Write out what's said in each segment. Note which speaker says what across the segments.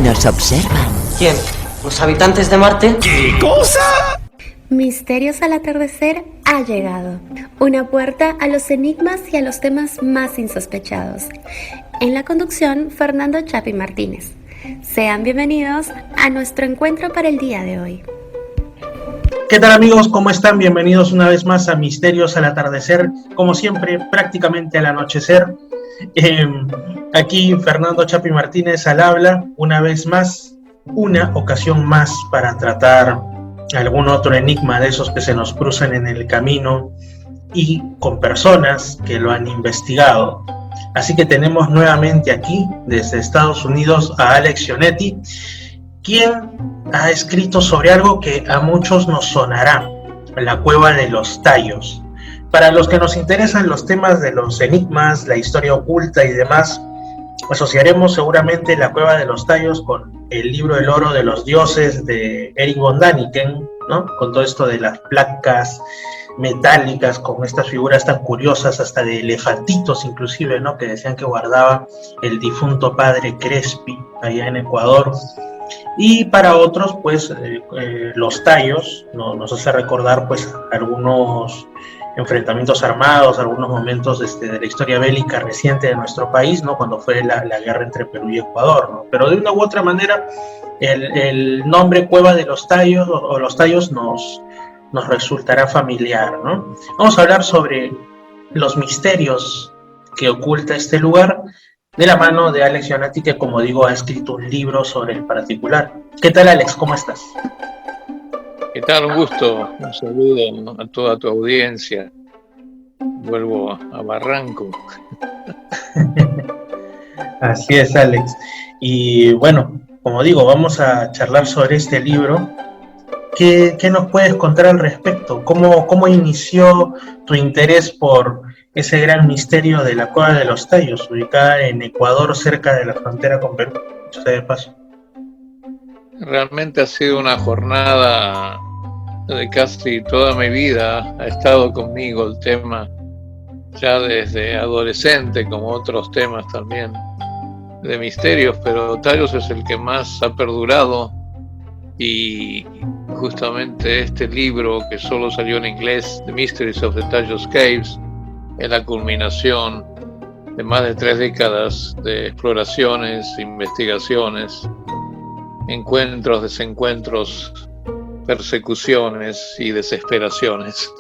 Speaker 1: Nos observan.
Speaker 2: ¿Quién? ¿Los habitantes de Marte?
Speaker 3: ¿Qué cosa?
Speaker 4: Misterios al atardecer ha llegado. Una puerta a los enigmas y a los temas más insospechados. En la conducción, Fernando Chapi Martínez. Sean bienvenidos a nuestro encuentro para el día de hoy.
Speaker 5: ¿Qué tal, amigos? ¿Cómo están? Bienvenidos una vez más a Misterios al atardecer. Como siempre, prácticamente al anochecer. Aquí Fernando Chapi Martínez al habla, una vez más, una ocasión más para tratar algún otro enigma de esos que se nos cruzan en el camino y con personas que lo han investigado. Así que tenemos nuevamente aquí, desde Estados Unidos, a Alex Ionetti, quien ha escrito sobre algo que a muchos nos sonará, la Cueva de los Tallos. Para los que nos interesan los temas de los enigmas, la historia oculta y demás, asociaremos seguramente la Cueva de los Tallos con el libro del oro de los dioses de Erich von Däniken, ¿no? Con todo esto de las placas metálicas, con estas figuras tan curiosas, hasta de elefantitos inclusive, ¿no? Que decían que guardaba el difunto padre Crespi allá en Ecuador. Y para otros, pues, los tallos, ¿no? Nos hace recordar, pues, algunos enfrentamientos armados, algunos momentos de la historia bélica reciente de nuestro país, ¿no? Cuando fue la guerra entre Perú y Ecuador, ¿no? Pero de una u otra manera, el nombre Cueva de los Tallos o los Tallos nos resultará familiar, ¿no? Vamos a hablar sobre los misterios que oculta este lugar, de la mano de Alex Ionetti, que, como digo, ha escrito un libro sobre el particular. ¿Qué tal, Alex? ¿Cómo estás?
Speaker 6: ¿Qué tal? Un gusto, un saludo a toda tu audiencia. Vuelvo a Barranco.
Speaker 5: Así es, Alex. Y bueno, como digo, vamos a charlar sobre este libro. ¿Qué nos puedes contar al respecto? ¿Cómo inició tu interés por ese gran misterio de la Cueva de los Tallos, ubicada en Ecuador, cerca de la frontera con Perú? Dicho sea de paso.
Speaker 6: Realmente ha sido una jornada de casi toda mi vida. Ha estado conmigo el tema ya desde adolescente, como otros temas también de misterios, pero Tallos es el que más ha perdurado. Y justamente este libro, que solo salió en inglés, The Mysteries of the Tallos Caves, es la culminación de más de 3 décadas de exploraciones, investigaciones, encuentros, desencuentros, persecuciones y desesperaciones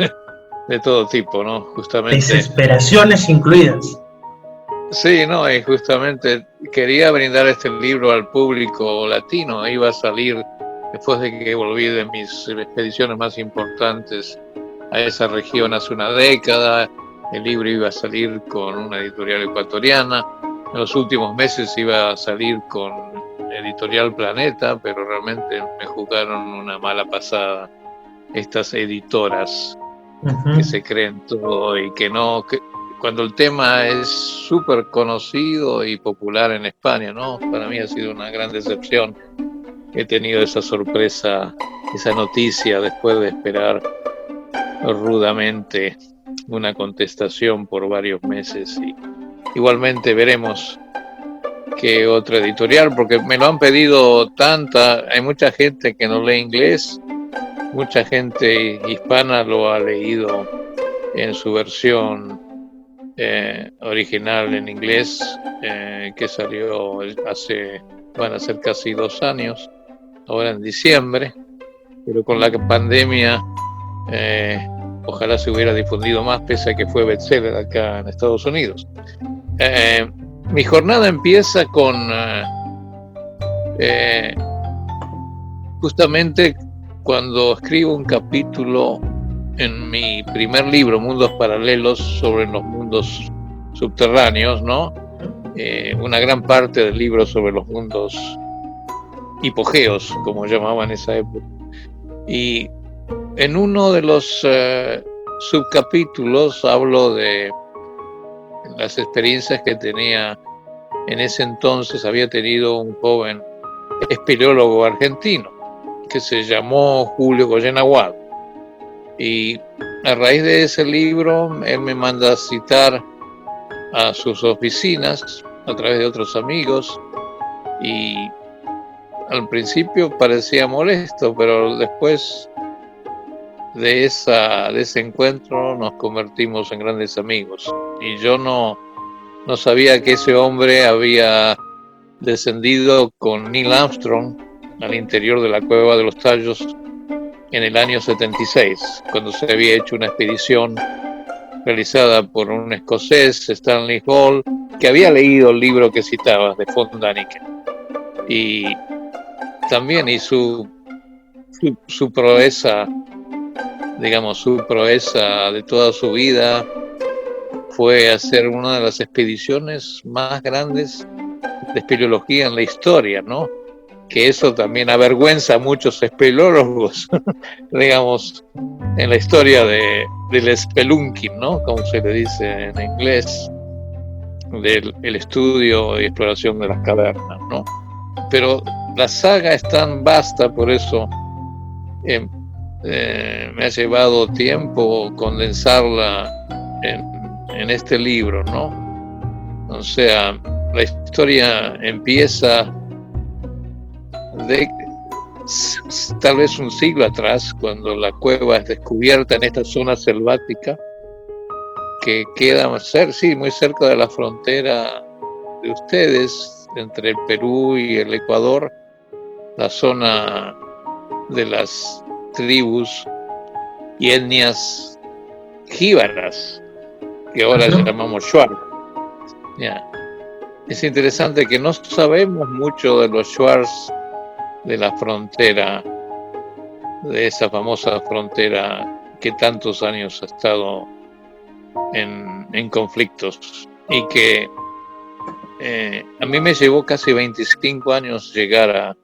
Speaker 6: de todo tipo, ¿no? Justamente.
Speaker 5: Desesperaciones incluidas.
Speaker 6: Sí, no, y justamente quería brindar este libro al público latino. Iba a salir después de que volví de mis expediciones más importantes a esa región hace una década. El libro iba a salir con una editorial ecuatoriana. En los últimos meses iba a salir con Editorial Planeta, pero realmente me jugaron una mala pasada estas editoras que se creen todo y que no... Cuando el tema es súper conocido y popular en España, ¿no? Para mí ha sido una gran decepción. He tenido esa sorpresa, esa noticia, después de esperar rudamente una contestación por varios meses. Y igualmente veremos qué otra editorial, porque me lo han pedido hay mucha gente que no lee inglés, mucha gente hispana lo ha leído en su versión original en inglés, que salió van a ser casi 2 años, ahora en diciembre, pero con la pandemia ojalá se hubiera difundido más, pese a que fue bestseller acá en Estados Unidos. Mi jornada empieza con justamente cuando escribo un capítulo en mi primer libro, Mundos Paralelos, sobre los mundos subterráneos, ¿no? Una gran parte del libro sobre los mundos hipogeos, como llamaban en esa época. Y en uno de los subcapítulos hablo de las experiencias que tenía en ese entonces. Había tenido un joven espeleólogo argentino que se llamó Julio Goyen Aguado. Y a raíz de ese libro, él me manda a citar a sus oficinas a través de otros amigos, y al principio parecía molesto, pero después de ese encuentro nos convertimos en grandes amigos. Y yo no sabía que ese hombre había descendido con Neil Armstrong al interior de la Cueva de los Tallos en el año 76, cuando se había hecho una expedición realizada por un escocés, Stanley Hall, que había leído el libro que citabas de von Däniken. Y también su proeza, digamos, su proeza de toda su vida fue hacer una de las expediciones más grandes de espeleología en la historia, ¿no? Que eso también avergüenza a muchos espeleólogos, digamos, en la historia del spelunking, ¿no? Como se le dice en inglés, del el estudio y exploración de las cavernas, ¿no? Pero la saga es tan vasta, por eso me ha llevado tiempo condensarla en este libro, ¿no? O sea, la historia empieza de tal vez un siglo atrás, cuando la cueva es descubierta en esta zona selvática que queda muy cerca de la frontera de ustedes, entre el Perú y el Ecuador, la zona de las tribus y etnias jíbaras, que ahora llamamos Shuar. Es interesante que no sabemos mucho de los Shuars de la frontera, de esa famosa frontera que tantos años ha estado en conflictos, y que a mí me llevó casi 25 años llegar a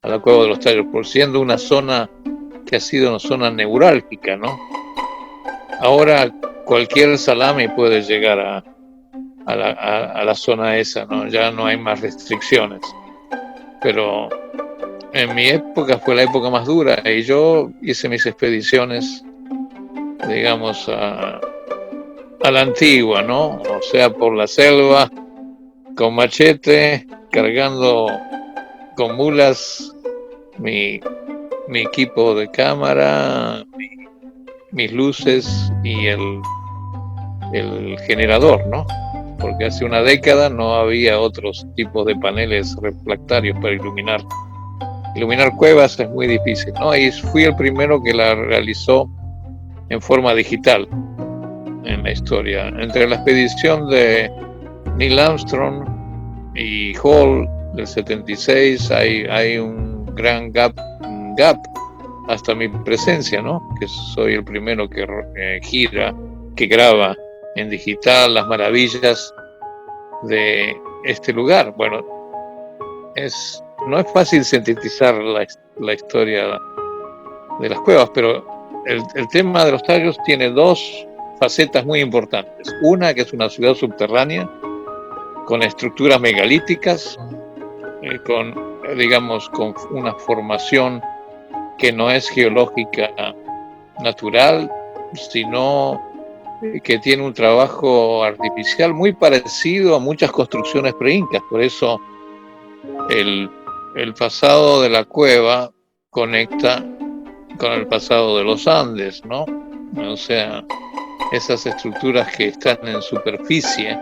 Speaker 6: la Cueva de los Tallos, por siendo una zona que ha sido una zona neurálgica, ¿no? Ahora cualquier salami puede llegar a la zona esa, ¿no? Ya no hay más restricciones, pero en mi época fue la época más dura, y yo hice mis expediciones, digamos, a la antigua, ¿no? O sea, por la selva, con machete, cargando con mulas mi equipo de cámara, mis luces y el generador, ¿no? Porque hace una década no había otros tipos de paneles refractarios para iluminar cuevas. Es muy difícil, ¿no? Y fui el primero que la realizó en forma digital en la historia. Entre la expedición de Neil Armstrong y Hall del 76 hay un gran gap hasta mi presencia, ¿no? Que soy el primero que gira, que graba en digital las maravillas de este lugar. Bueno, no es fácil sintetizar la historia de las cuevas, pero el tema de los Tallos tiene dos facetas muy importantes. Una, que es una ciudad subterránea con estructuras megalíticas, con una formación que no es geológica natural, sino que tiene un trabajo artificial muy parecido a muchas construcciones pre-incas. Por eso el pasado de la cueva conecta con el pasado de los Andes, ¿no? O sea, esas estructuras que están en superficie,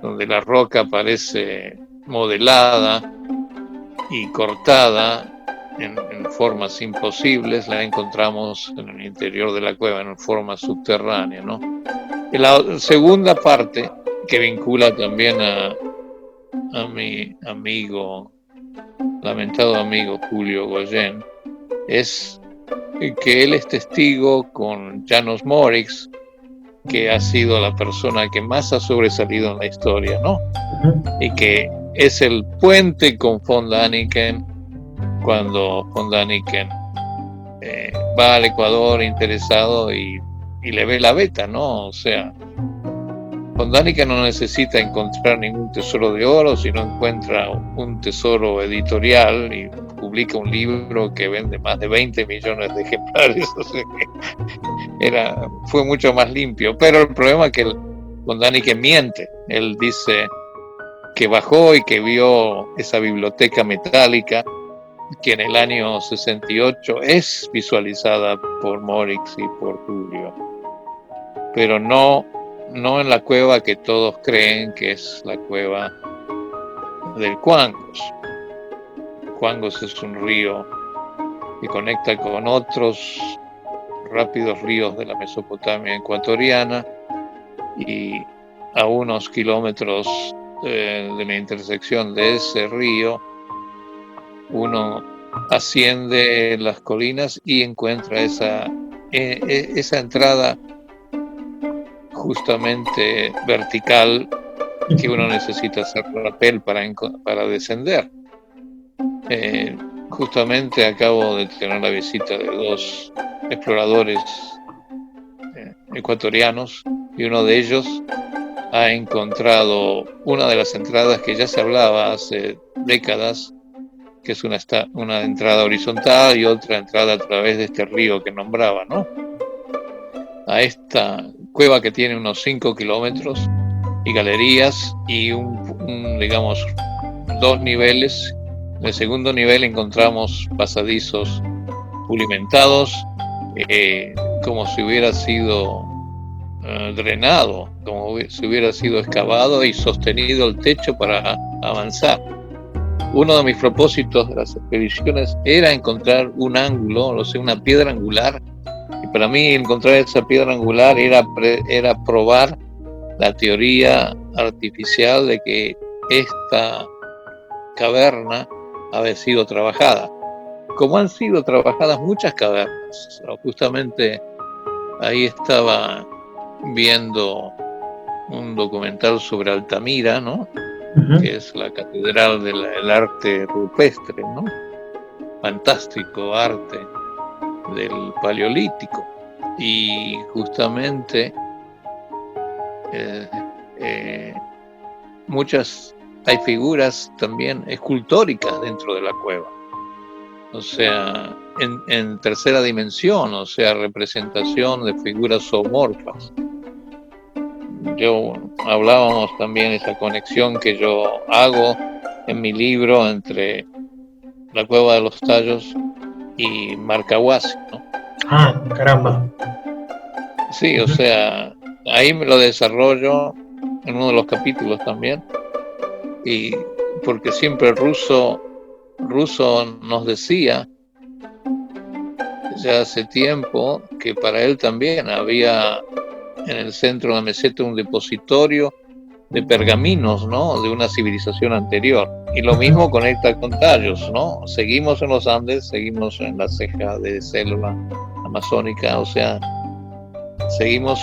Speaker 6: donde la roca parece modelada y cortada en formas imposibles, la encontramos en el interior de la cueva, en forma subterránea, ¿no? Y la segunda parte, que vincula también a mi lamentado amigo Julio Goyen, es que él es testigo con Janos Morix, que ha sido la persona que más ha sobresalido en la historia, ¿no? Y que es el puente con von Däniken, cuando von Däniken va al Ecuador interesado y le ve la beta, ¿no? O sea, von Däniken no necesita encontrar ningún tesoro de oro, sino encuentra un tesoro editorial y publica un libro que vende más de 20 millones de ejemplares. O sea que fue mucho más limpio. Pero el problema es que von Däniken miente. Él dice que bajó y que vio esa biblioteca metálica que en el año 68 es visualizada por Morix y por Julio, pero no en la cueva que todos creen que es la cueva del Cuangos. Cuangos es un río que conecta con otros rápidos ríos de la Mesopotamia ecuatoriana, y a unos kilómetros de la intersección de ese río uno asciende las colinas y encuentra esa entrada justamente vertical que uno necesita hacer rappel para descender. Justamente acabo de tener la visita de dos exploradores ecuatorianos, y uno de ellos ha encontrado una de las entradas que ya se hablaba hace décadas, que es una entrada horizontal y otra entrada a través de este río que nombraba, ¿no? A esta cueva que tiene unos 5 kilómetros y galerías y digamos, 2 niveles. En el segundo nivel encontramos pasadizos pulimentados, como si hubiera sido drenado, como si hubiera sido excavado y sostenido el techo para avanzar. Uno de mis propósitos de las expediciones era encontrar un ángulo, o sea, una piedra angular, y para mí encontrar esa piedra angular era probar la teoría artificial de que esta caverna había sido trabajada, como han sido trabajadas muchas cavernas. Justamente ahí estaba viendo un documental sobre Altamira, ¿no? Que es la catedral del arte rupestre, ¿no? Fantástico arte del Paleolítico. Y justamente hay figuras también escultóricas dentro de la cueva, o sea, en tercera dimensión, o sea, representación de figuras zoomorfas. Hablábamos también de esa conexión que yo hago en mi libro entre la Cueva de los Tallos y Marcahuasi, ¿no?
Speaker 5: Ah, caramba.
Speaker 6: Sí, o sea, ahí me lo desarrollo en uno de los capítulos también, y porque siempre Russo nos decía ya hace tiempo que para él también había en el centro de la meseta un depositorio de pergaminos, ¿no? De una civilización anterior. Y lo mismo conecta con Tallos, ¿no? Seguimos en los Andes, seguimos en la ceja de selva amazónica, o sea, seguimos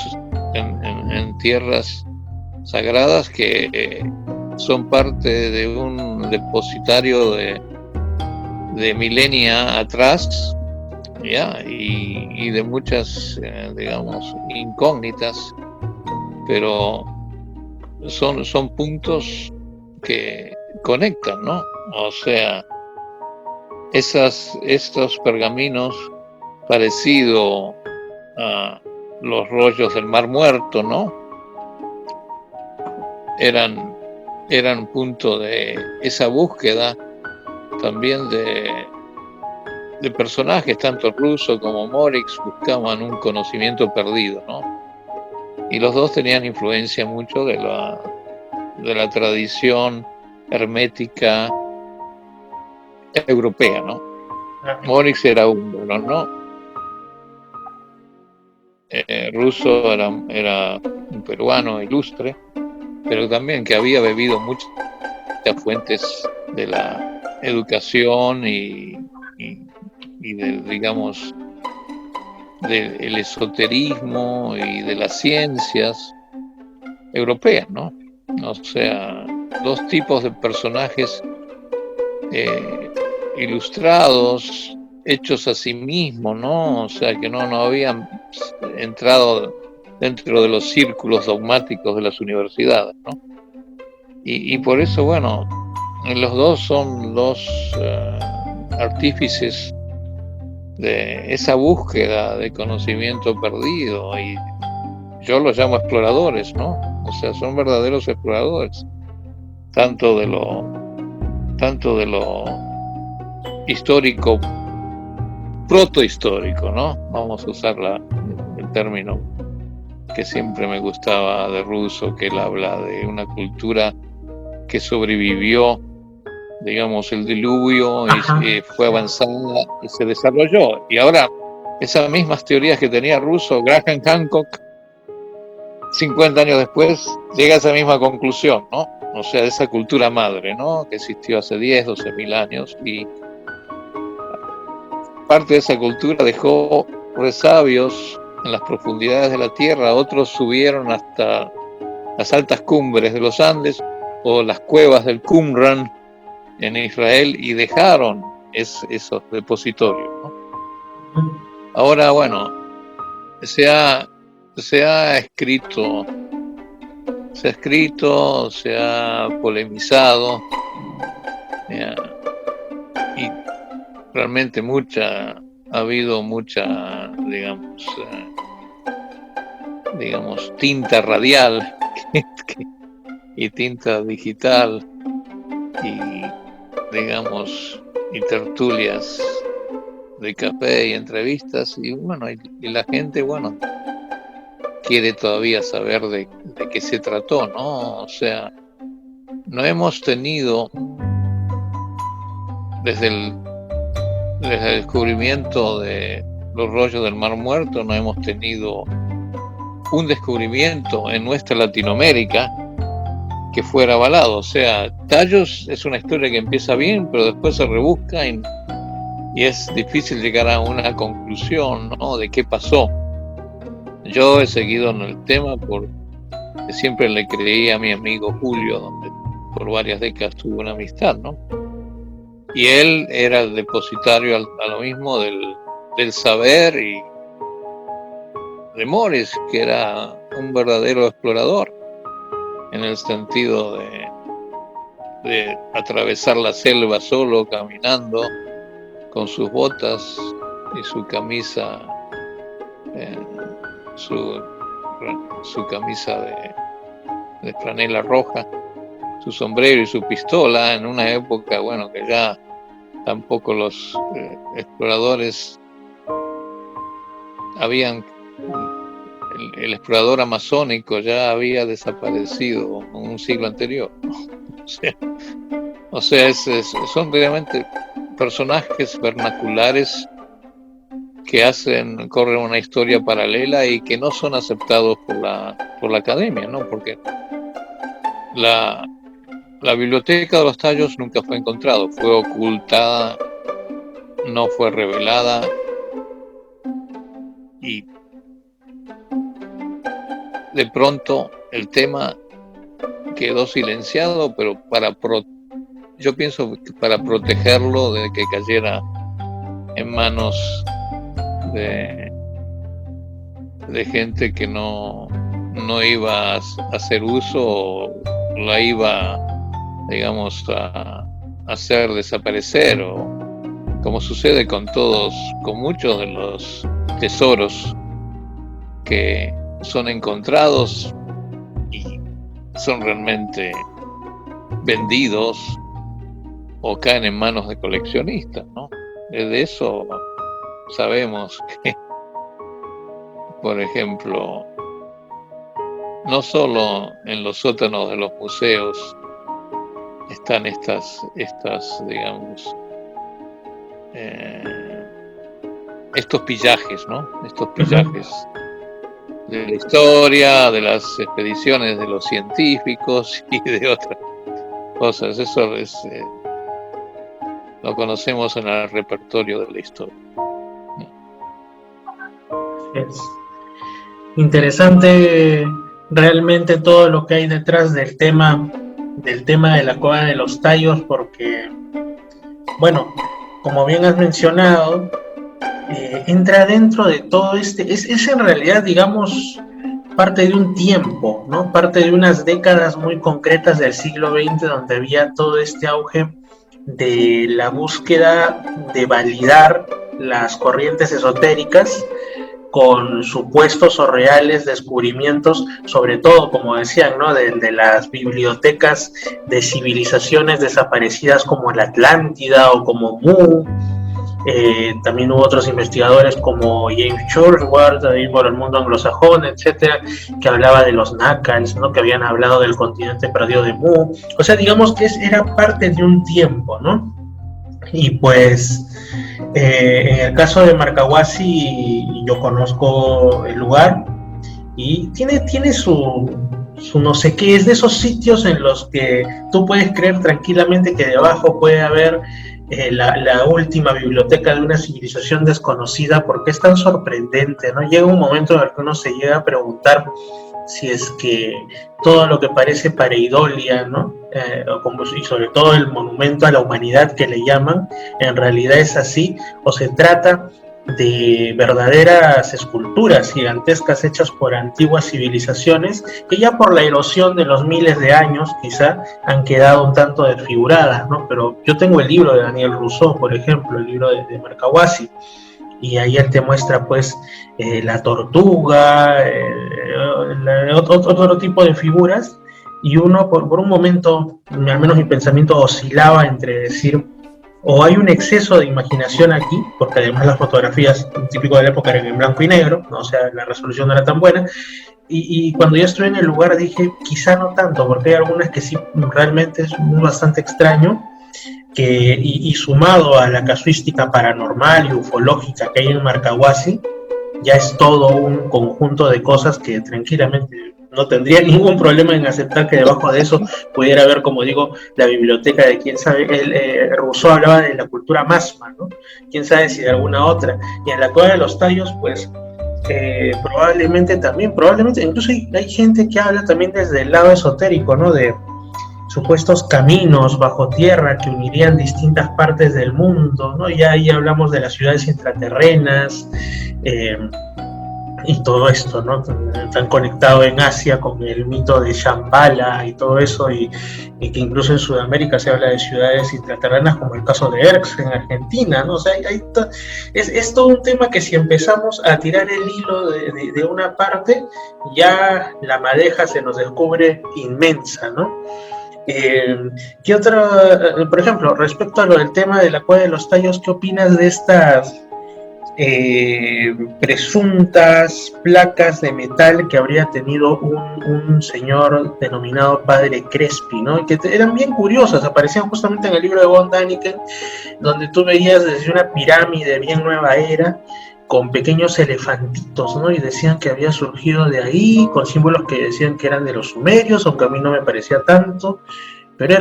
Speaker 6: en tierras sagradas que son parte de un depositario de milenia atrás, ¿ya? Y de muchas, digamos, incógnitas, pero son puntos que conectan, ¿no? O sea, estos pergaminos, parecido a los rollos del Mar Muerto, ¿no? Eran punto de esa búsqueda también de personajes, tanto Russo como Morix buscaban un conocimiento perdido, ¿no? Y los dos tenían influencia mucho de la tradición hermética europea, ¿no? Morix era húngaro, ¿no? Russo era un peruano ilustre, pero también que había bebido muchas fuentes de la educación y digamos, del esoterismo y de las ciencias europeas, ¿no? O sea, dos tipos de personajes ilustrados, hechos a sí mismos, ¿no? O sea, que no habían entrado dentro de los círculos dogmáticos de las universidades, ¿no? Y por eso, bueno, los dos son los artífices de esa búsqueda de conocimiento perdido, y yo los llamo exploradores, ¿no? O sea, son verdaderos exploradores, tanto de lo histórico, protohistórico, ¿no? Vamos a usar el término que siempre me gustaba de Rousseau, que él habla de una cultura que sobrevivió, digamos, el diluvio y fue avanzada y se desarrolló. Y ahora, esas mismas teorías que tenía Rousseau, Graham Hancock, 50 años después, llega a esa misma conclusión, ¿no? O sea, esa cultura madre, ¿no? Que existió hace 10, 12 mil años, y parte de esa cultura dejó resabios en las profundidades de la tierra. Otros subieron hasta las altas cumbres de los Andes o las cuevas del Qumran en Israel y dejaron esos depositorios, ¿no? Ahora, bueno, se ha escrito, se ha polemizado, y realmente ha habido mucha, digamos, tinta radial y tinta digital y, digamos, y tertulias de café y entrevistas, y bueno, y la gente, bueno, quiere todavía saber de qué se trató, ¿no? O sea, no hemos tenido desde el descubrimiento de los rollos del Mar Muerto, no hemos tenido un descubrimiento en nuestra Latinoamérica que fuera avalado. O sea, Tallos es una historia que empieza bien, pero después se rebusca y es difícil llegar a una conclusión, ¿no? De qué pasó. Yo he seguido en el tema porque siempre le creí a mi amigo Julio, donde por varias décadas tuve una amistad, ¿no? Y él era el depositario a lo mismo del saber, y de Morris, que era un verdadero explorador, en el sentido de atravesar la selva solo, caminando, con sus botas y su camisa, su camisa de franela roja, su sombrero y su pistola, en una época, bueno, que ya tampoco los exploradores el explorador amazónico ya había desaparecido en un siglo anterior. O sea, son realmente personajes vernaculares que corren una historia paralela y que no son aceptados por la academia, ¿no? Porque la biblioteca de los Tallos nunca fue encontrada, fue ocultada, no fue revelada, y de pronto el tema quedó silenciado, pero yo pienso que para protegerlo de que cayera en manos de gente que no iba a hacer uso o la iba, digamos, a hacer desaparecer, o como sucede con muchos de los tesoros que son encontrados y son realmente vendidos o caen en manos de coleccionistas, ¿no? De eso sabemos que, por ejemplo, no solo en los sótanos de los museos están estas digamos, estos pillajes, ¿no? Estos pillajes de la historia, de las expediciones de los científicos y de otras cosas. Eso lo conocemos en el repertorio de la historia.
Speaker 5: Es interesante realmente todo lo que hay detrás del tema de la cueva de los Tallos, porque, bueno, como bien has mencionado, entra dentro de todo es en realidad, digamos, parte de un tiempo, ¿no? Parte de unas décadas muy concretas del siglo XX, donde había todo este auge de la búsqueda de validar las corrientes esotéricas con supuestos o reales descubrimientos, sobre todo, como decían, ¿no? de las bibliotecas de civilizaciones desaparecidas como la Atlántida o como Mu, También hubo otros investigadores como James Churchward, ahí por el mundo anglosajón, etcétera, que hablaba de los Nakals, ¿no? Que habían hablado del continente perdido de Mu. O sea, digamos que era parte de un tiempo, ¿no? Y pues en el caso de Marcahuasi, yo conozco el lugar y tiene su no sé qué, es de esos sitios en los que tú puedes creer tranquilamente que debajo puede haber la última biblioteca de una civilización desconocida, porque es tan sorprendente, ¿no? Llega un momento en el que uno se llega a preguntar si es que todo lo que parece pareidolia, ¿no? Y sobre todo el monumento a la humanidad que le llaman, en realidad es así, o se trata de verdaderas esculturas gigantescas hechas por antiguas civilizaciones que ya por la erosión de los miles de años quizá han quedado un tanto desfiguradas, ¿no? Pero yo tengo el libro de Daniel Rousseau, por ejemplo, el libro de Marcahuasi, y ahí él te muestra pues la tortuga, otro tipo de figuras, y uno por un momento, al menos mi pensamiento oscilaba entre decir, o hay un exceso de imaginación aquí, porque además las fotografías típico de la época eran en blanco y negro, ¿no? O sea, la resolución no era tan buena, y cuando yo estuve en el lugar dije, quizá no tanto, porque hay algunas que sí realmente es bastante extraño, y sumado a la casuística paranormal y ufológica que hay en Marcahuasi, ya es todo un conjunto de cosas que tranquilamente no tendría ningún problema en aceptar que debajo de eso pudiera haber, como digo, la biblioteca de quién sabe. Rousseau hablaba de la cultura masma, ¿no? Quién sabe si de alguna otra. Y en la Cueva de los Tallos, pues probablemente, incluso hay gente que habla también desde el lado esotérico, ¿no? De supuestos caminos bajo tierra que unirían distintas partes del mundo, ¿no? Ya ahí hablamos de las ciudades intraterrenas, y todo esto, ¿no? Tan conectado en Asia con el mito de Shambhala y todo eso, y que incluso en Sudamérica se habla de ciudades intraterrenas, como el caso de Erx en Argentina, ¿no? O sea, es todo un tema que si empezamos a tirar el hilo de una parte, ya la madeja se nos descubre inmensa, ¿no? ¿Qué otra, por ejemplo, respecto a lo del tema de la Cueva de los Tallos, qué opinas de estas presuntas placas de metal que habría tenido un señor denominado Padre Crespi, ¿no? Que eran bien curiosas, aparecían justamente en el libro de von Däniken, donde tú veías desde una pirámide bien nueva era, con pequeños elefantitos, ¿no? Y decían que había surgido de ahí, con símbolos que decían que eran de los sumerios, aunque a mí no me parecía tanto, pero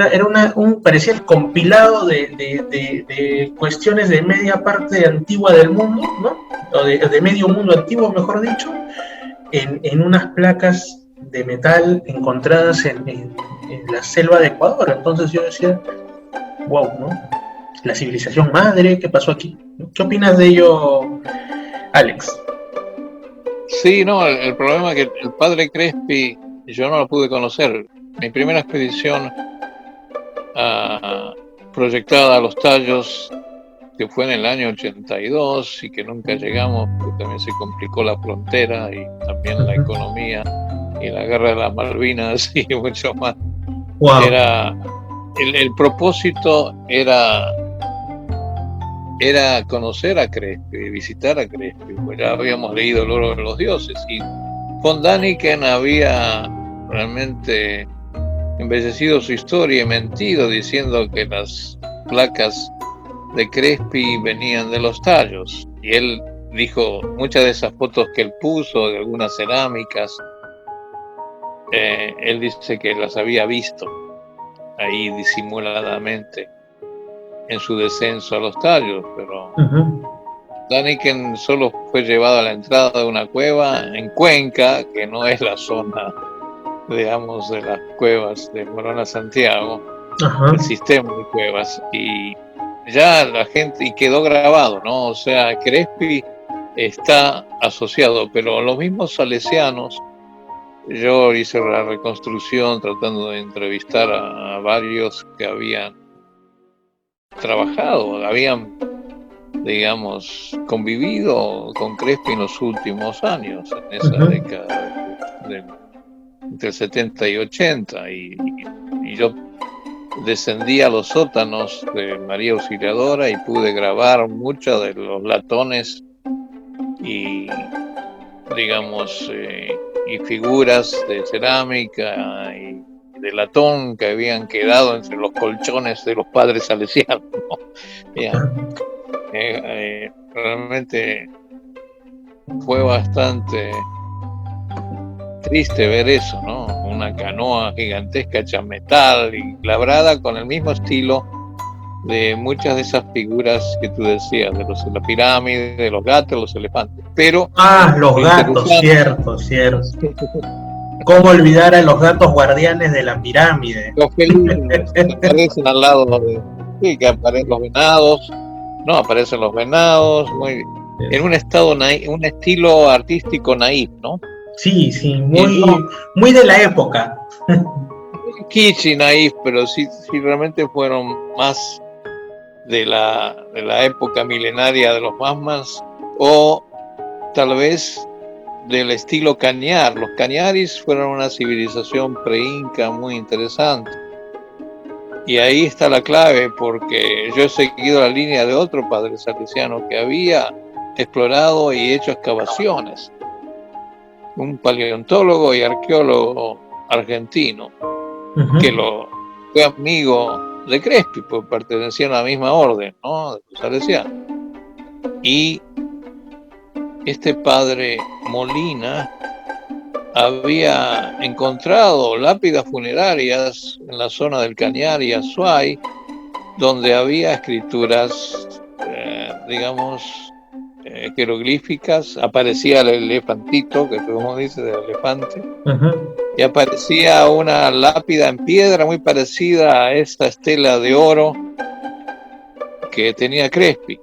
Speaker 5: parecía el compilado de cuestiones de media parte antigua del mundo, ¿no? O de medio mundo antiguo, mejor dicho, en unas placas de metal encontradas en la selva de Ecuador. Entonces yo decía, wow, ¿no? La civilización madre, ¿qué pasó aquí? ¿Qué opinas de ello, Alex?
Speaker 6: Sí, no, el problema es que el Padre Crespi yo no lo pude conocer. Mi primera expedición proyectada a los Tallos, que fue en el año 82 y que nunca llegamos porque también se complicó la frontera y también la economía y la guerra de las Malvinas y mucho más. Wow. El propósito era conocer a Crespi, visitar a Crespi, pues ya habíamos leído El oro de los dioses, y von Däniken había realmente embellecido su historia y mentido diciendo que las placas de Crespi venían de los Tallos, y él dijo muchas de esas fotos que él puso de algunas cerámicas, él dice que las había visto ahí disimuladamente en su descenso a los Tallos, pero Däniken solo fue llevado a la entrada de una cueva en Cuenca, que no es la zona, digamos, de las cuevas de Morona Santiago, el sistema de cuevas, y ya la gente, y quedó grabado, ¿no? O sea, Crespi está asociado, pero los mismos salesianos, yo hice la reconstrucción tratando de entrevistar a varios que habían trabajado, habían, digamos, convivido con Crespi en los últimos años, en esa década entre el 70 y 80, y yo descendí a los sótanos de María Auxiliadora y pude grabar muchos de los latones y, digamos, y figuras de cerámica y de latón que habían quedado entre los colchones de los padres salesianos, ¿no? Realmente fue bastante triste ver eso, ¿no? Una canoa gigantesca hecha metal y labrada con el mismo estilo de muchas de esas figuras que tú decías, de la pirámide, de los gatos, los elefantes. Pero
Speaker 5: los gatos, cierto. ¿Cómo olvidar a los gatos guardianes de la pirámide?
Speaker 6: Los felinos que aparecen al lado de... Sí, que aparecen los venados. No, aparecen los venados. En un estilo artístico naif, ¿no?
Speaker 5: Sí, muy de la época.
Speaker 6: Kitsch y naif, pero sí realmente fueron más de la época milenaria de los Masmas, o tal vez del estilo cañar. Los cañaris fueron una civilización pre-inca muy interesante. Y ahí está la clave, porque yo he seguido la línea de otro padre salesiano que había explorado y hecho excavaciones. Un paleontólogo y arqueólogo argentino, que fue amigo de Crespi, pues pertenecían a la misma orden, ¿no? De los salesianos. Y este padre Molina había encontrado lápidas funerarias en la zona del Cañar y Azuay, donde había escrituras, digamos, jeroglíficas. Aparecía el elefantito, que tú como dices, del elefante, y aparecía una lápida en piedra muy parecida a esta estela de oro que tenía Crespi,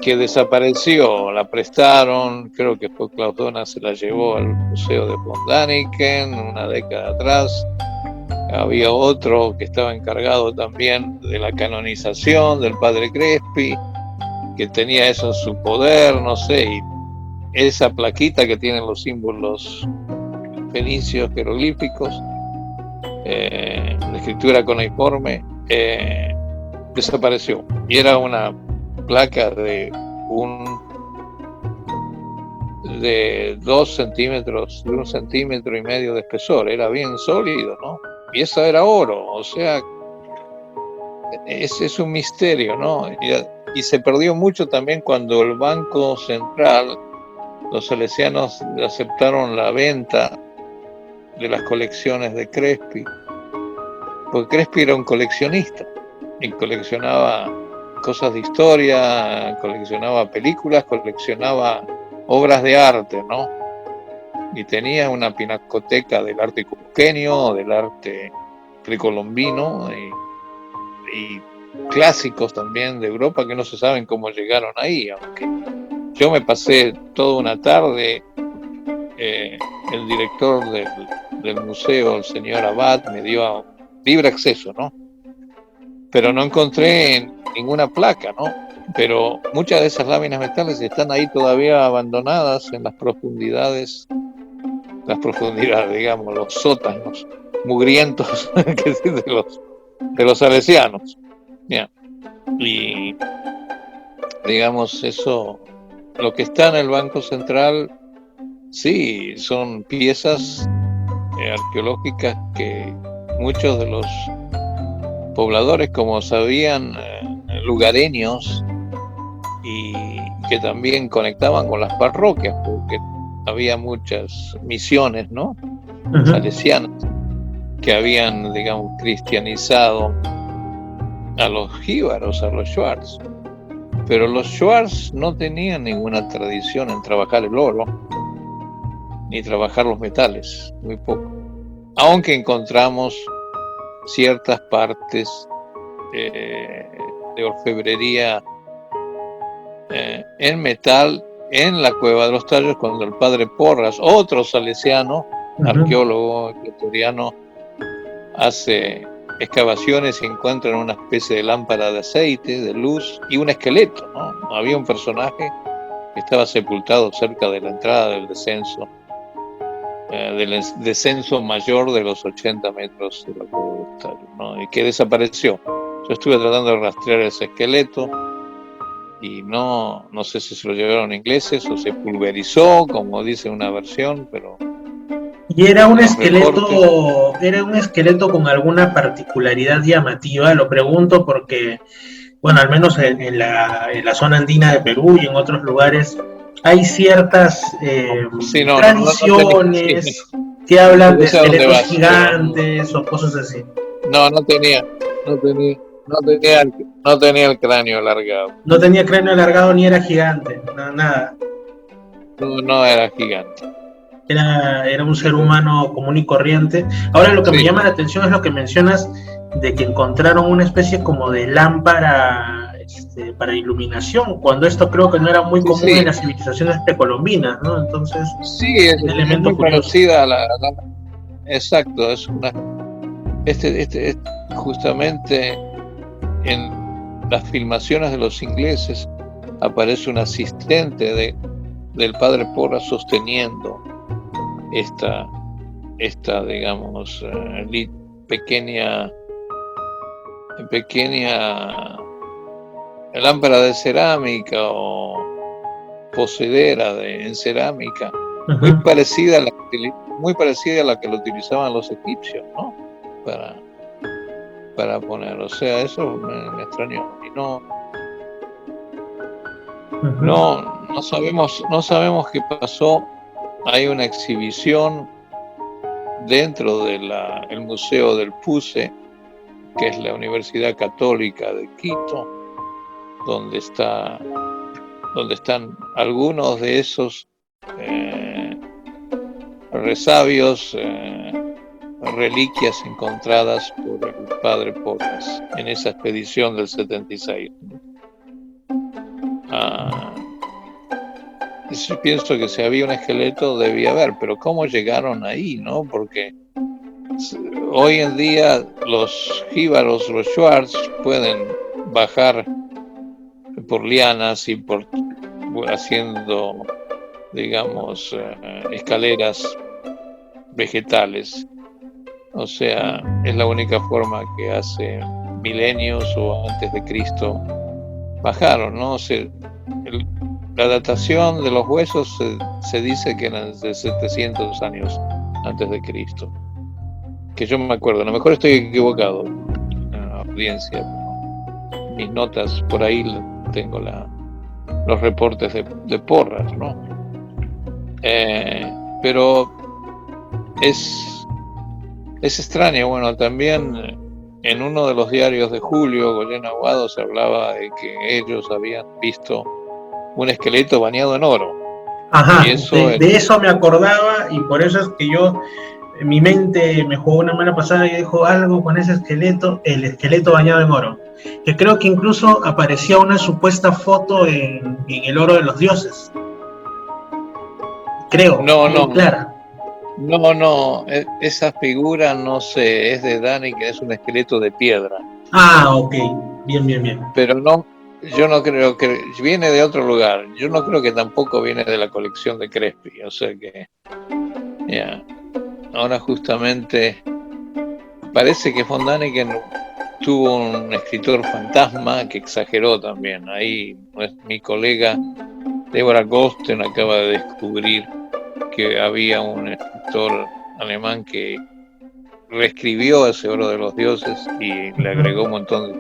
Speaker 6: que desapareció. La prestaron, creo que fue Claudona, se la llevó al Museo de von Däniken una década atrás. Había otro que estaba encargado también de la canonización del padre Crespi, que tenía eso en su poder, no sé, y esa plaquita que tienen los símbolos fenicios jeroglíficos, de escritura cuneiforme, desapareció. Y era una placa de 2 centímetros, de 1,5 centímetros de espesor, era bien sólido, ¿no? Y eso era oro, o sea, ese es un misterio, ¿no? Y se perdió mucho también cuando el Banco Central, los salesianos aceptaron la venta de las colecciones de Crespi, porque Crespi era un coleccionista y coleccionaba cosas de historia, coleccionaba películas, coleccionaba obras de arte, ¿no? Y tenía una pinacoteca del arte cusqueño, del arte precolombino y clásicos también de Europa que no se saben cómo llegaron ahí, aunque yo me pasé toda una tarde, el director del museo, el señor Abad, me dio libre acceso, ¿no? Pero no encontré ninguna placa, ¿no? Pero muchas de esas láminas metales están ahí todavía abandonadas en las profundidades, digamos, los sótanos mugrientos de los salesianos. Bien. Y digamos, eso, lo que está en el Banco Central, sí, son piezas arqueológicas que muchos de los pobladores, como sabían, lugareños, y que también conectaban con las parroquias, porque había muchas misiones, ¿no? Salesianas, que habían, digamos, cristianizado a los jíbaros, a los shuars. Pero los shuars no tenían ninguna tradición en trabajar el oro, ni trabajar los metales, muy poco. Aunque encontramos ciertas partes de orfebrería en metal en la Cueva de los Tallos, cuando el padre Porras, otro salesiano, arqueólogo ecuatoriano, hace excavaciones y encuentran una especie de lámpara de aceite, de luz y un esqueleto, ¿no? Había un personaje que estaba sepultado cerca de la entrada del descenso mayor de los 80 metros de la Cueva. tallos, ¿no? Y que desapareció. Yo estuve tratando de rastrear ese esqueleto y no sé si se lo llevaron ingleses o se pulverizó, como dice una versión, pero...
Speaker 5: Y era un esqueleto con alguna particularidad llamativa, lo pregunto porque, bueno, al menos en la zona andina de Perú y en otros lugares hay ciertas tradiciones que hablan de esqueletos gigantes o cosas así.
Speaker 6: No tenía el cráneo alargado.
Speaker 5: No tenía cráneo alargado ni era gigante, nada.
Speaker 6: No era gigante.
Speaker 5: Era un ser humano común y corriente. Ahora lo que me llama la atención es lo que mencionas de que encontraron una especie como de lámpara para iluminación, cuando esto creo que no era muy común en las civilizaciones precolombinas, ¿no? Entonces,
Speaker 6: es un elemento muy parecida a la... Exacto, es una... justamente en las filmaciones de los ingleses aparece un asistente del padre Porras sosteniendo esta digamos pequeña lámpara de cerámica o posedera en cerámica, muy parecida a la que lo utilizaban los egipcios, ¿no? Para poner, o sea, eso me extrañó y no sabemos qué pasó. Hay una exhibición dentro del Museo del Puse, que es la Universidad Católica de Quito, donde están algunos de esos resabios, reliquias encontradas por el padre Porras en esa expedición del 76. Yo pienso que si había un esqueleto debía haber, pero ¿cómo llegaron ahí, no? Porque hoy en día los jíbaros, los Schwartz, pueden bajar por lianas y haciendo, digamos, escaleras vegetales. O sea, es la única forma que hace milenios o antes de Cristo bajaron, ¿no? La datación de los huesos se dice que eran de 700 años antes de Cristo. Que yo me acuerdo, a lo mejor estoy equivocado en la audiencia, pero mis notas por ahí tengo los reportes de Porras, ¿no? Pero es extraño. Bueno, también en uno de los diarios de Julio, Goyen Aguado, se hablaba de que ellos habían visto un esqueleto bañado en oro.
Speaker 5: Ajá, de eso me acordaba y por eso es que mi mente me jugó una mala pasada y dijo algo con ese esqueleto, el esqueleto bañado en oro, que creo que incluso aparecía una supuesta foto en el oro de los dioses. Creo,
Speaker 6: no,
Speaker 5: clara.
Speaker 6: No, esa figura no sé, es de Dani, que es un esqueleto de piedra.
Speaker 5: Ah, ok, bien.
Speaker 6: Pero no, yo no creo que viene de otro lugar. Yo no creo que tampoco viene de la colección de Crespi. O sea que, ahora justamente parece que von Däniken tuvo un escritor fantasma que exageró también. Ahí mi colega Deborah Gosten acaba de descubrir que había un escritor alemán que reescribió ese oro de los dioses y le agregó un montón de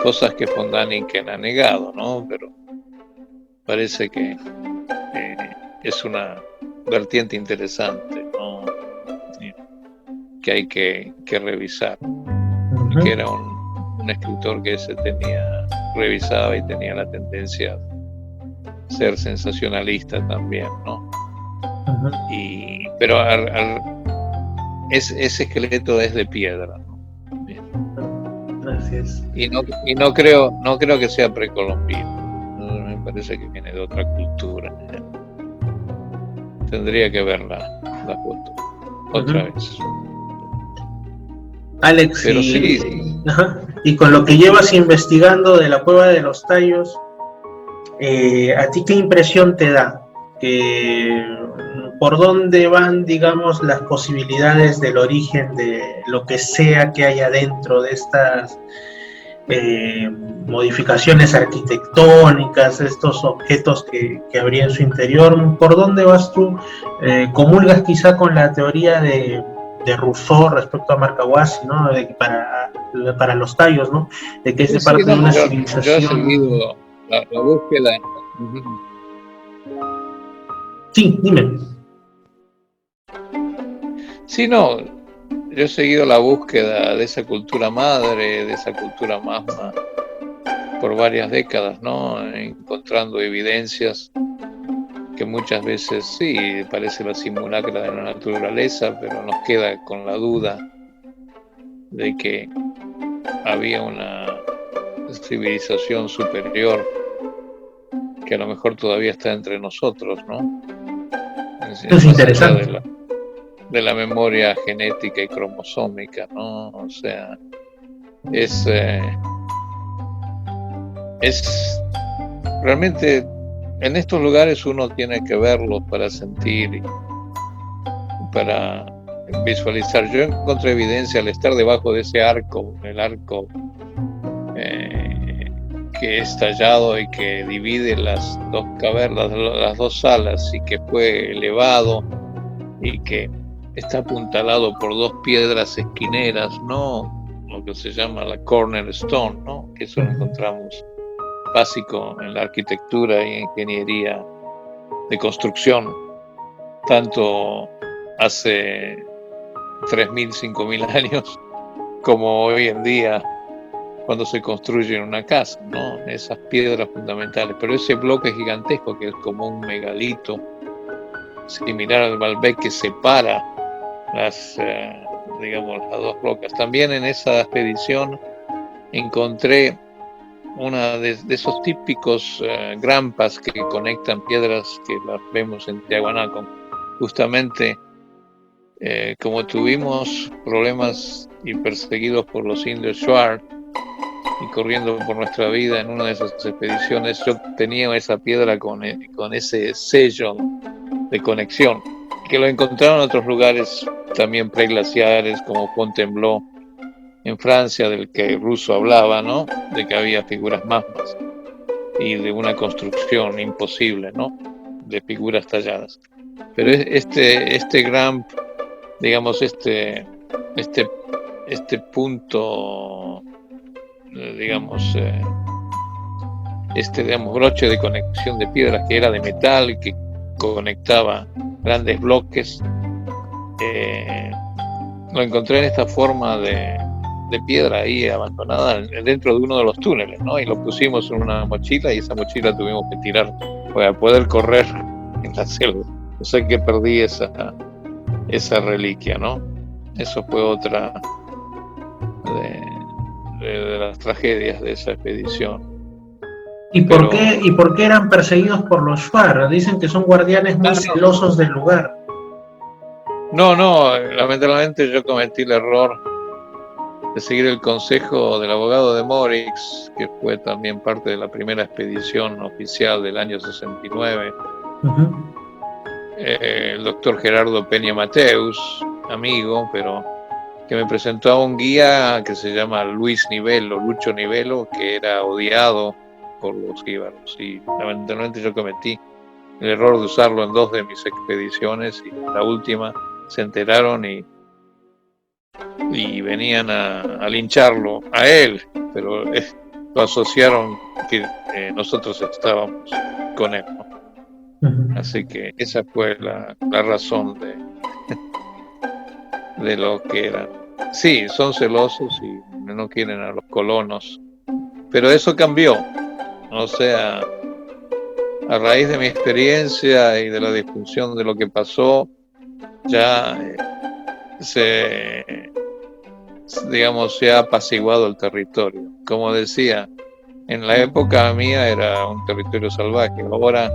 Speaker 6: cosas que von Däniken ha negado, ¿no? Pero parece que es una vertiente interesante, ¿no? Que hay que revisar. Que era un escritor que revisaba y tenía la tendencia a ser sensacionalista también, ¿no? Pero ese esqueleto es de piedra, ¿no? Bien.
Speaker 5: Gracias.
Speaker 6: Y no creo que sea precolombino. Me parece que viene de otra cultura. Tendría que ver la foto otra vez.
Speaker 5: Alex,
Speaker 6: pero
Speaker 5: y con lo que llevas investigando de la Cueva de los Tallos, ¿a ti qué impresión te da? Que por dónde van, digamos, las posibilidades del origen de lo que sea que haya dentro de estas modificaciones arquitectónicas, estos objetos que habría en su interior. ¿Por dónde vas tú? ¿Comulgas quizá con la teoría de Rousseau respecto a Marcahuasi, ¿no? Para los tallos, ¿no? De que es de parte de una civilización.
Speaker 6: Yo he seguido la búsqueda.
Speaker 5: Sí, dime.
Speaker 6: Sí, no, yo he seguido la búsqueda de esa cultura madre, de esa cultura magma, por varias décadas, ¿no? Encontrando evidencias que muchas veces sí parece la simulacra de la naturaleza, pero nos queda con la duda de que había una civilización superior que a lo mejor todavía está entre nosotros, ¿no?
Speaker 5: Es interesante.
Speaker 6: De la memoria genética y cromosómica, ¿no? O sea, es realmente en estos lugares uno tiene que verlos para sentir, para visualizar. Yo encontré evidencia al estar debajo de ese arco, el arco que es tallado y que divide las dos cavernas, las dos salas, y que fue elevado y que está apuntalado por dos piedras esquineras, ¿no? Lo que se llama la cornerstone, ¿no? Que eso lo encontramos básico en la arquitectura y ingeniería de construcción, tanto hace 3.000, 5.000 años como hoy en día cuando se construye una casa, ¿no? Esas piedras fundamentales. Pero ese bloque gigantesco que es como un megalito, similar al Baalbek, que separa las dos rocas. También en esa expedición encontré una de esos típicos grampas que conectan piedras que las vemos en Tiahuanaco. Justamente como tuvimos problemas y perseguidos por los indios Shuar y corriendo por nuestra vida en una de esas expediciones, yo tenía esa piedra con ese sello de conexión, que lo encontraron en otros lugares también preglaciares como Fontainebleau en Francia, del que Rousseau hablaba, ¿no? De que había figuras magmas y de una construcción imposible, ¿no? De figuras talladas. Pero este gran, digamos, este punto, digamos, broche de conexión de piedras que era de metal, que conectaba grandes bloques, lo encontré en esta forma de piedra ahí abandonada dentro de uno de los túneles, ¿no? Y lo pusimos en una mochila y esa mochila tuvimos que tirar para poder correr en la selva. O sea que perdí esa reliquia, ¿no? Eso fue otra de las tragedias de esa expedición.
Speaker 5: ¿Y por qué eran perseguidos por los Shuar? Dicen que son guardianes muy celosos del lugar.
Speaker 6: No, lamentablemente yo cometí el error de seguir el consejo del abogado de Morix, que fue también parte de la primera expedición oficial del año 69. Uh-huh. El doctor Gerardo Peña Mateus, amigo, pero que me presentó a un guía que se llama Lucho Nivelo, que era odiado por los jíbaros, y lamentablemente yo cometí el error de usarlo en 2 de mis expediciones, y la última se enteraron y venían a lincharlo a él, pero lo asociaron que nosotros estábamos con él, ¿no? Uh-huh. Así que esa fue la razón de lo que eran. Sí, son celosos y no quieren a los colonos, pero eso cambió. O sea, a raíz de mi experiencia y de la disfunción de lo que pasó, ya se ha apaciguado el territorio. Como decía, en la época mía era un territorio salvaje. Ahora,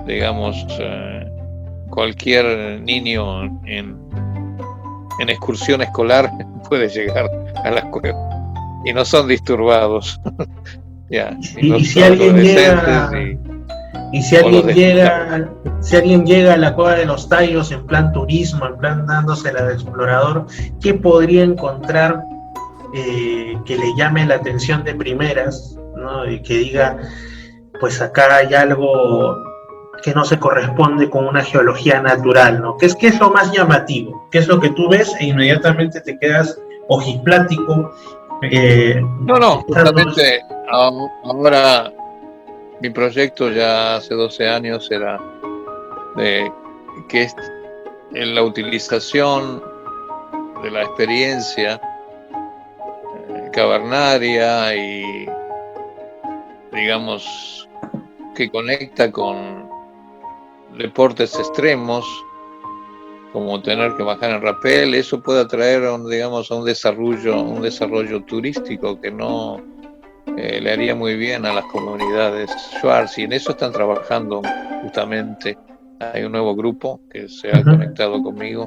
Speaker 6: digamos, cualquier niño en excursión escolar puede llegar a las cuevas y no son disturbados. Ya,
Speaker 5: y si alguien llega Y si alguien llega a la Cueva de los Tallos en plan turismo, en plan dándosela de explorador, ¿qué podría encontrar que le llame la atención de primeras, ¿no? Y que diga, pues acá hay algo que no se corresponde con una geología natural, ¿no? ¿Qué es lo más llamativo? ¿Qué es lo que tú ves e inmediatamente te quedas ojiplático?
Speaker 6: Justamente ahora mi proyecto ya hace 12 años era de que es en la utilización de la experiencia cavernaria y, digamos, que conecta con deportes extremos, como tener que bajar en rapel. Eso puede atraer a un desarrollo turístico que no le haría muy bien a las comunidades Schwarz, y en eso están trabajando justamente. Hay un nuevo grupo que se ha conectado conmigo,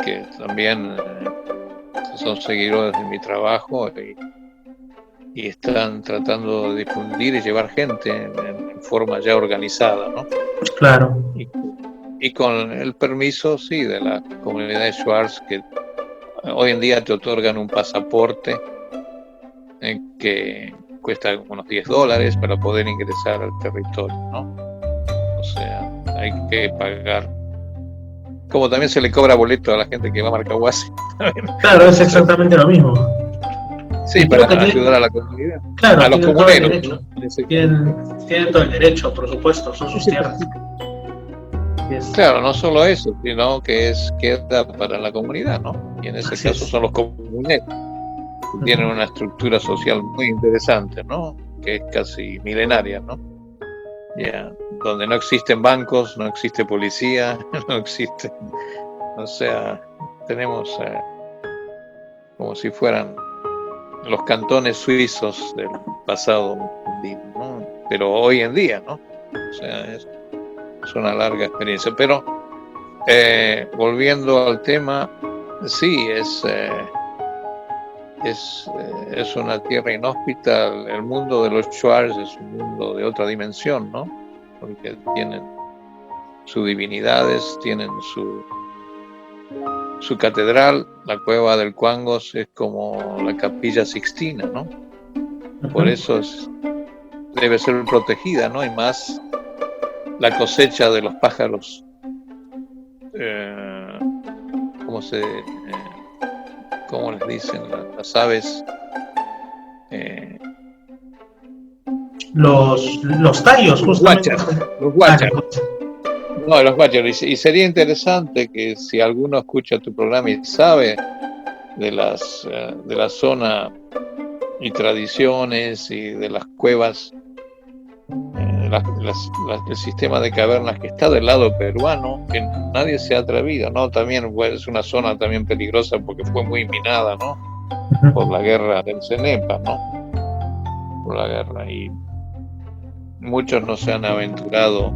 Speaker 6: que también son seguidores de mi trabajo y están tratando de difundir y llevar gente en forma ya organizada, ¿no?
Speaker 5: Claro.
Speaker 6: Y con el permiso, sí, de la comunidad de Schwarz, que hoy en día te otorgan un pasaporte que cuesta unos $10 para poder ingresar al territorio, ¿no? O sea, hay que pagar. Como también se le cobra boleto a la gente que va a Marcahuasi.
Speaker 5: Claro, es exactamente lo mismo.
Speaker 6: Sí, para ayudar a la comunidad.
Speaker 5: Claro,
Speaker 6: a los comuneros, ¿no?
Speaker 5: Tienen todo el derecho, por supuesto, son sus tierras.
Speaker 6: Claro, no solo eso, sino que queda para la comunidad, ¿no? Y en ese caso son los comuneros, que tienen una estructura social muy interesante, ¿no? Que es casi milenaria, ¿no? Donde no existen bancos, no existe policía, no existe, o sea, tenemos como si fueran los cantones suizos del pasado, ¿no? Pero hoy en día, ¿no? O sea, es una larga experiencia. Pero volviendo al tema, sí, es una tierra inhóspita. El mundo de los Schwarz es un mundo de otra dimensión, ¿no? Porque tienen sus divinidades, tienen su catedral. La cueva del Cuangos es como la Capilla Sixtina, ¿no? Por eso debe ser protegida, ¿no? Y más la cosecha de los pájaros, ¿cómo les dicen? Las aves.
Speaker 5: Los tallos, justamente.
Speaker 6: Los guácharos. No, los guácharos. Y sería interesante que si alguno escucha tu programa y sabe de la zona y tradiciones y de las cuevas, el sistema de cavernas que está del lado peruano, que nadie se ha atrevido, ¿no? También es una zona también peligrosa porque fue muy minada, ¿no? Por la guerra del Cenepa, ¿no? Por la guerra, y muchos no se han aventurado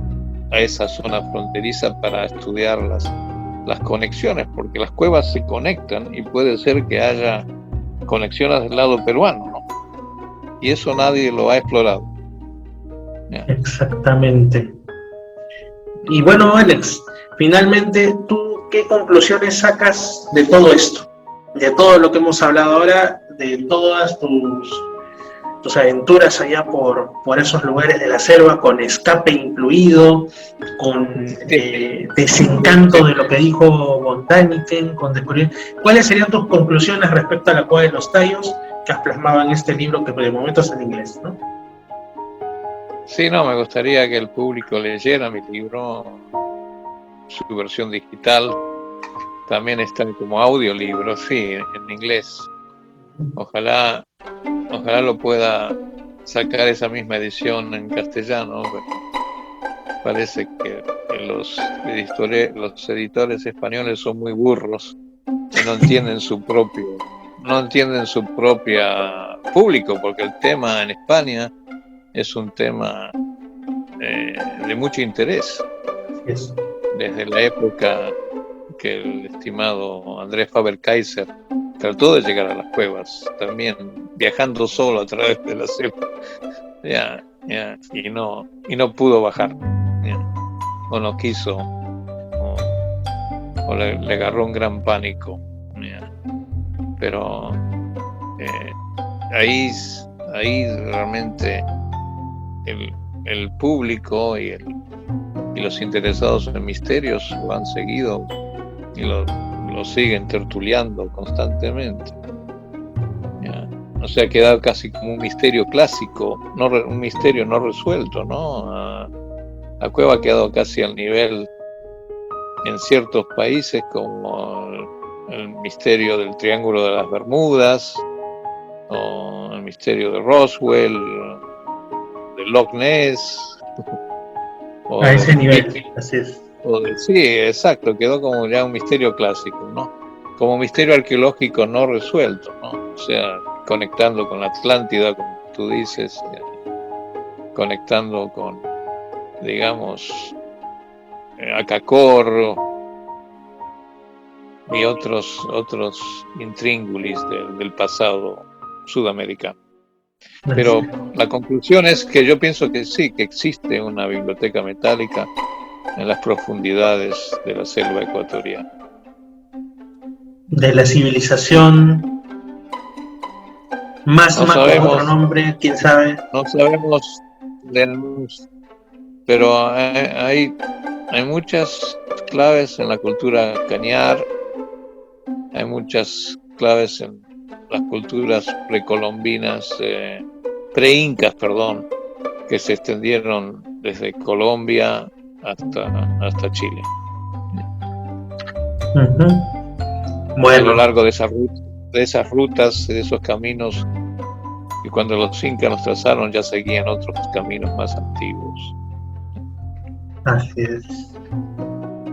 Speaker 6: a esa zona fronteriza para estudiar las conexiones, porque las cuevas se conectan y puede ser que haya conexiones del lado peruano, ¿no? Y eso nadie lo ha explorado.
Speaker 5: Exactamente. Y bueno, Alex, finalmente, ¿tú qué conclusiones sacas de todo esto? De todo lo que hemos hablado ahora, de todas tus aventuras allá por esos lugares de la selva, con escape incluido, con desencanto de lo que dijo von Däniken, con descubrir. ¿Cuáles serían tus conclusiones respecto a la Cueva de los Tallos que has plasmado en este libro, que de momento es en inglés, ¿no?
Speaker 6: Sí, no, me gustaría que el público leyera mi libro, su versión digital. También está como audiolibro, sí, en inglés. Ojalá lo pueda sacar esa misma edición en castellano, pero parece que los editores españoles son muy burros y no entienden su propia público, porque el tema en España es un tema de mucho interés. Desde la época que el estimado Andrés Faber-Kaiser trató de llegar a las cuevas, también viajando solo a través de la selva. ¿ya? Y no pudo bajar, ¿ya? O no quiso, o le agarró un gran pánico, ¿ya? Pero ahí realmente el público y los interesados en misterios lo han seguido y lo siguen tertuliando constantemente, ¿ya? O sea, ha quedado casi como un misterio clásico, un misterio no resuelto, ¿no? La cueva ha quedado casi al nivel en ciertos países como el misterio del Triángulo de las Bermudas, o el misterio de Roswell, de Loch Ness.
Speaker 5: A ese nivel, así es.
Speaker 6: Sí, exacto, quedó como ya un misterio clásico, ¿no? Como un misterio arqueológico no resuelto, ¿no? O sea, conectando con la Atlántida, como tú dices, conectando con, digamos, Acacor y otros intríngulis del pasado sudamericano. Pero la conclusión es que yo pienso que sí, que existe una biblioteca metálica en las profundidades de la selva ecuatoriana.
Speaker 5: De la civilización más
Speaker 6: no
Speaker 5: con
Speaker 6: sabemos,
Speaker 5: otro nombre, quién sabe.
Speaker 6: No sabemos pero hay muchas claves en la cultura cañar, hay muchas claves en las culturas precolombinas, preincas, perdón, que se extendieron desde Colombia hasta Chile.
Speaker 5: Bueno.
Speaker 6: A lo largo de esas rutas, de esos caminos, y cuando los incas los trazaron ya seguían otros caminos más antiguos.
Speaker 5: Así es.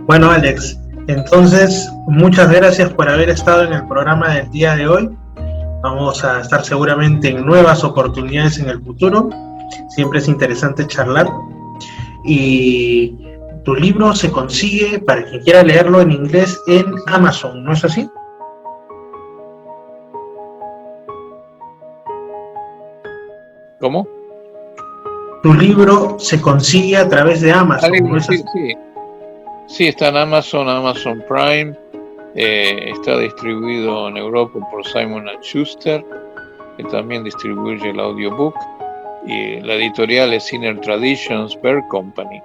Speaker 5: Bueno, Alex, entonces muchas gracias por haber estado en el programa del día de hoy. Vamos a estar seguramente en nuevas oportunidades en el futuro. Siempre es interesante charlar. Y tu libro se consigue, para quien quiera leerlo en inglés, en Amazon, ¿no es así?
Speaker 6: ¿Cómo?
Speaker 5: Tu libro se consigue a través de Amazon, ¿no es así?
Speaker 6: Sí, está en Amazon Prime. Está distribuido en Europa por Simon & Schuster, que también distribuye el audiobook. Y la editorial es Inner Traditions Bear Company,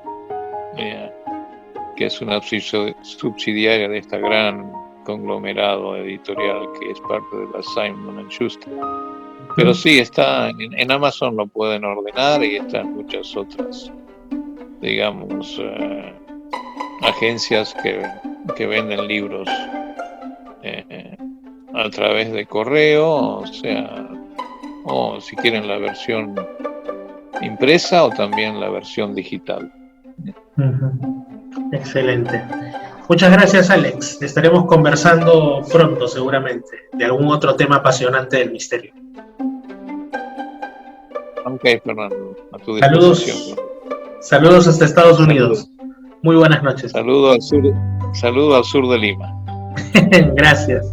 Speaker 6: que es una subsidiaria de esta gran conglomerado editorial que es parte de la Simon & Schuster. Pero sí, está en Amazon, lo pueden ordenar, y está en muchas otras, digamos, agencias que venden libros a través de correo, o sea, o si quieren la versión impresa o también la versión digital.
Speaker 5: Excelente. Muchas gracias, Alex. Estaremos conversando pronto, seguramente, de algún otro tema apasionante del misterio.
Speaker 6: Ok, Fernando, a tu disposición.
Speaker 5: Saludos hasta Estados Unidos. Muy buenas noches.
Speaker 6: Saludo al sur de Lima.
Speaker 5: Gracias.